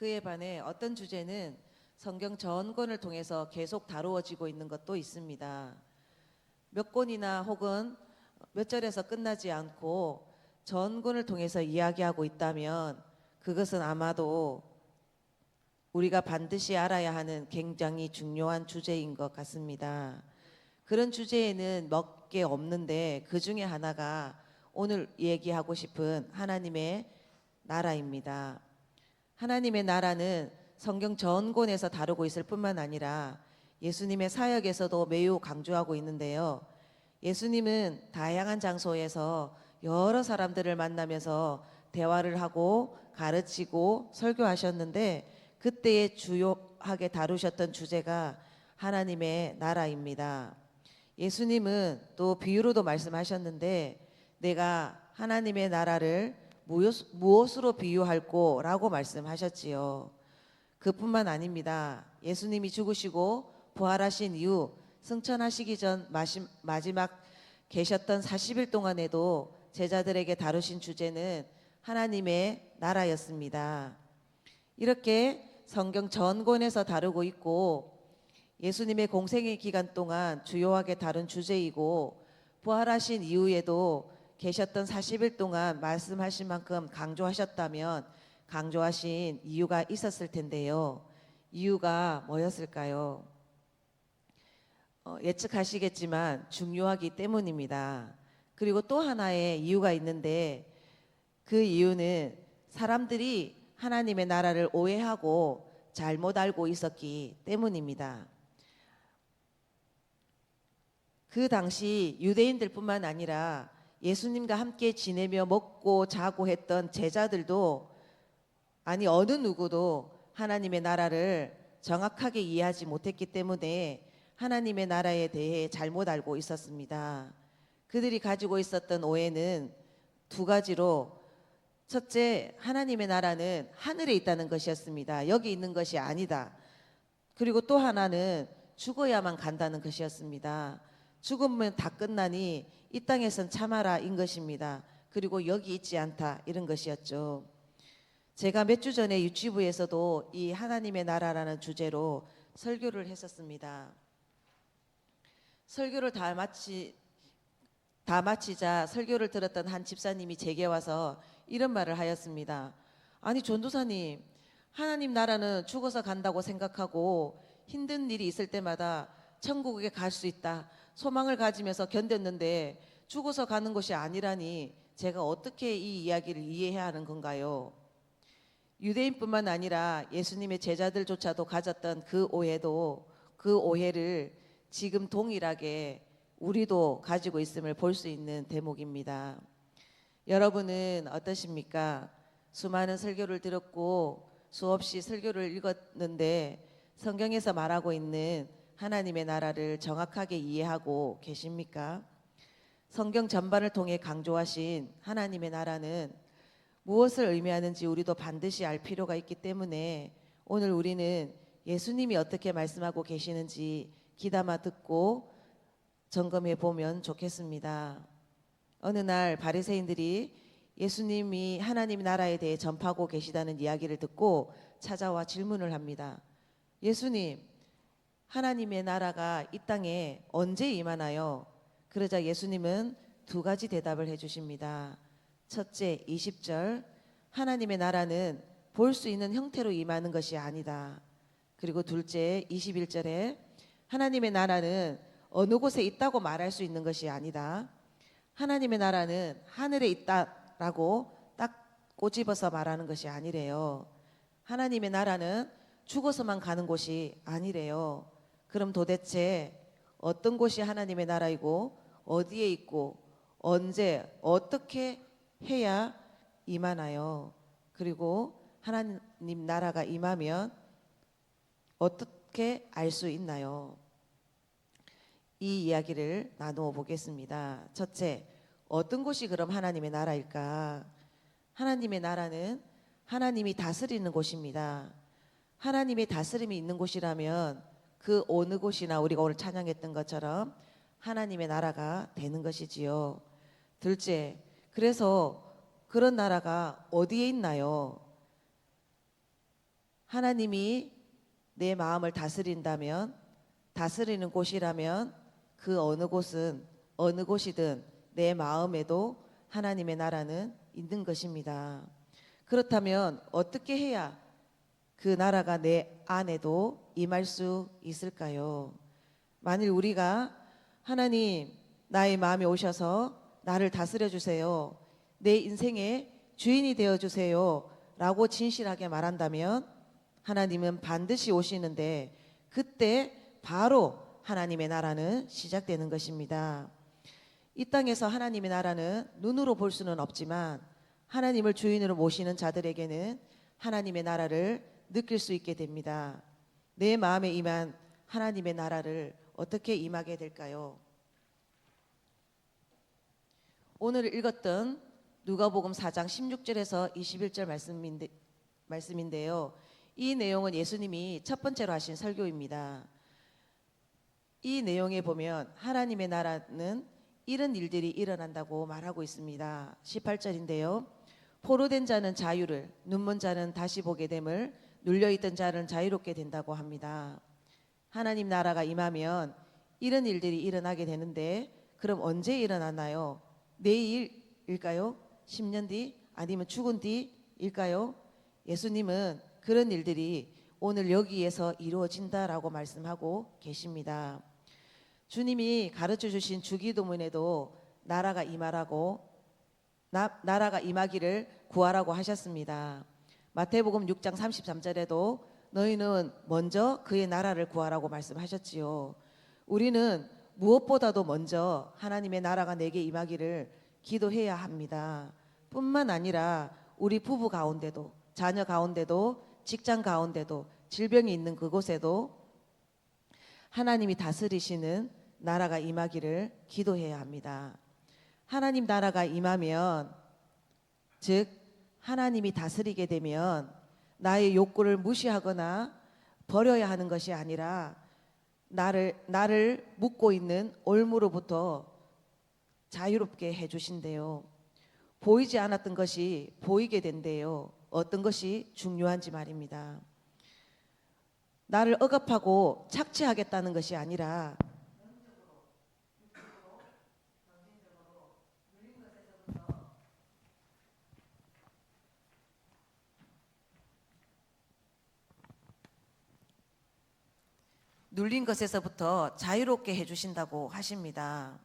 그에 반해 어떤 주제는 성경 전권을 통해서 계속 다루어지고 있는 것도 있습니다. 몇 권이나 혹은 몇 절에서 끝나지 않고 전권을 통해서 이야기하고 있다면 그것은 아마도 우리가 반드시 알아야 하는 굉장히 중요한 주제인 것 같습니다. 그런 주제에는 몇 개 없는데 그 중에 하나가 오늘 얘기하고 싶은 하나님의 나라입니다. 하나님의 나라는 성경 전권에서 다루고 있을 뿐만 아니라 예수님의 사역에서도 매우 강조하고 있는데요. 예수님은 다양한 장소에서 여러 사람들을 만나면서 대화를 하고 가르치고 설교하셨는데 그때에 주요하게 다루셨던 주제가 하나님의 나라입니다. 예수님은 또 비유로도 말씀하셨는데 내가 하나님의 나라를 무엇으로 비유할꼬 라고 말씀하셨지요. 그뿐만 아닙니다. 예수님이 죽으시고 부활하신 이후 승천하시기 전 마지막 계셨던 40일 동안에도 제자들에게 다루신 주제는 하나님의 나라였습니다. 이렇게 성경 전권에서 다루고 있고 예수님의 공생의 기간 동안 주요하게 다룬 주제이고 부활하신 이후에도 계셨던 40일 동안 말씀하신 만큼 강조하셨다면 강조하신 이유가 있었을 텐데요. 이유가 뭐였을까요? 예측하시겠지만 중요하기 때문입니다. 그리고 또 하나의 이유가 있는데 그 이유는 사람들이 하나님의 나라를 오해하고 잘못 알고 있었기 때문입니다. 그 당시 유대인들뿐만 아니라 예수님과 함께 지내며 먹고 자고 했던 제자들도 아니 어느 누구도 하나님의 나라를 정확하게 이해하지 못했기 때문에 하나님의 나라에 대해 잘못 알고 있었습니다. 그들이 가지고 있었던 오해는 두 가지로 첫째, 하나님의 나라는 하늘에 있다는 것이었습니다. 여기 있는 것이 아니다. 그리고 또 하나는 죽어야만 간다는 것이었습니다. 죽으면 다 끝나니 이 땅에선 참아라인 것입니다. 그리고 여기 있지 않다 이런 것이었죠. 제가 몇 주 전에 유치부에서도 이 하나님의 나라라는 주제로 설교를 했었습니다. 설교를 다 마치자 설교를 들었던 한 집사님이 제게 와서 이런 말을 하였습니다. 아니 전도사님, 하나님 나라는 죽어서 간다고 생각하고 힘든 일이 있을 때마다 천국에 갈 수 있다 소망을 가지면서 견뎠는데 죽어서 가는 것이 아니라니 제가 어떻게 이 이야기를 이해해야 하는 건가요? 유대인뿐만 아니라 예수님의 제자들조차도 가졌던 그 오해를 지금 동일하게 우리도 가지고 있음을 볼 수 있는 대목입니다. 여러분은 어떠십니까? 수많은 설교를 들었고 수없이 설교를 읽었는데 성경에서 말하고 있는 하나님의 나라를 정확하게 이해하고 계십니까? 성경 전반을 통해 강조하신 하나님의 나라는 무엇을 의미하는지 우리도 반드시 알 필요가 있기 때문에 오늘 우리는 예수님이 어떻게 말씀하고 계시는지 귀담아 듣고 점검해 보면 좋겠습니다. 어느 날 바리새인들이 예수님이 하나님 나라에 대해 전파하고 계시다는 이야기를 듣고 찾아와 질문을 합니다. 예수님, 하나님의 나라가 이 땅에 언제 임하나요? 그러자 예수님은 두 가지 대답을 해주십니다. 첫째 20절, 하나님의 나라는 볼 수 있는 형태로 임하는 것이 아니다. 그리고 둘째 21절에 하나님의 나라는 어느 곳에 있다고 말할 수 있는 것이 아니다. 하나님의 나라는 하늘에 있다라고 딱 꼬집어서 말하는 것이 아니래요. 하나님의 나라는 죽어서만 가는 곳이 아니래요. 그럼 도대체 어떤 곳이 하나님의 나라이고 어디에 있고 언제 어떻게 해야 임하나요? 그리고 하나님 나라가 임하면 어떻게 알 수 있나요? 이 이야기를 나누어 보겠습니다. 첫째, 어떤 곳이 그럼 하나님의 나라일까? 하나님의 나라는 하나님이 다스리는 곳입니다. 하나님의 다스림이 있는 곳이라면 그 어느 곳이나 우리가 오늘 찬양했던 것처럼 하나님의 나라가 되는 것이지요. 둘째, 그래서 그런 나라가 어디에 있나요? 하나님이 내 마음을 다스린다면, 다스리는 곳이라면 그 어느 곳은 어느 곳이든 내 마음에도 하나님의 나라는 있는 것입니다. 그렇다면 어떻게 해야 그 나라가 내 안에도 임할 수 있을까요? 만일 우리가 하나님 나의 마음에 오셔서 나를 다스려 주세요, 내 인생의 주인이 되어 주세요 라고 진실하게 말한다면 하나님은 반드시 오시는데 그때 바로 하나님의 나라는 시작되는 것입니다. 이 땅에서 하나님의 나라는 눈으로 볼 수는 없지만 하나님을 주인으로 모시는 자들에게는 하나님의 나라를 느낄 수 있게 됩니다. 내 마음에 임한 하나님의 나라를 어떻게 임하게 될까요? 오늘 읽었던 누가복음 4장 16절에서 21절 말씀인데요. 이 내용은 예수님이 첫 번째로 하신 설교입니다. 이 내용에 보면 하나님의 나라는 이런 일들이 일어난다고 말하고 있습니다. 18절인데요. 포로된 자는 자유를, 눈먼 자는 다시 보게 됨을, 눌려있던 자는 자유롭게 된다고 합니다. 하나님 나라가 임하면 이런 일들이 일어나게 되는데 그럼 언제 일어나나요? 내일일까요? 10년 뒤? 아니면 죽은 뒤일까요? 예수님은 그런 일들이 오늘 여기에서 이루어진다라고 말씀하고 계십니다. 주님이 가르쳐 주신 주기도문에도 나라가 임하라고 나라가 임하기를 구하라고 하셨습니다. 마태복음 6장 33절에도 너희는 먼저 그의 나라를 구하라고 말씀하셨지요. 우리는 무엇보다도 먼저 하나님의 나라가 내게 임하기를 기도해야 합니다. 뿐만 아니라 우리 부부 가운데도, 자녀 가운데도, 직장 가운데도, 질병이 있는 그곳에도 하나님이 다스리시는 나라가 임하기를 기도해야 합니다. 하나님 나라가 임하면, 즉 하나님이 다스리게 되면 나의 욕구를 무시하거나 버려야 하는 것이 아니라 나를 묶고 있는 올무로부터 자유롭게 해주신대요. 보이지 않았던 것이 보이게 된대요. 어떤 것이 중요한지 말입니다. 나를 억압하고 착취하겠다는 것이 아니라 눌린 것에서부터 자유롭게 해주신다고 하십니다.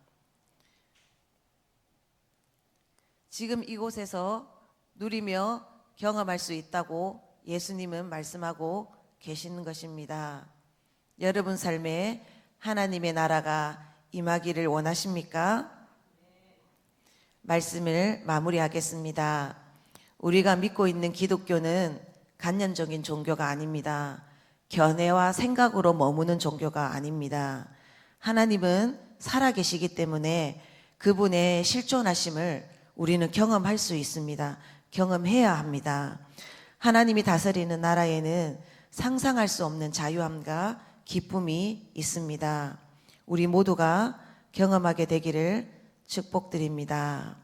지금 이곳에서 누리며 경험할 수 있다고 예수님은 말씀하고 계시는 것입니다. 여러분 삶에 하나님의 나라가 임하기를 원하십니까? 말씀을 마무리하겠습니다. 우리가 믿고 있는 기독교는 관념적인 종교가 아닙니다. 견해와 생각으로 머무는 종교가 아닙니다. 하나님은 살아계시기 때문에 그분의 실존하심을 우리는 경험할 수 있습니다. 경험해야 합니다. 하나님이 다스리는 나라에는 상상할 수 없는 자유함과 기쁨이 있습니다. 우리 모두가 경험하게 되기를 축복드립니다.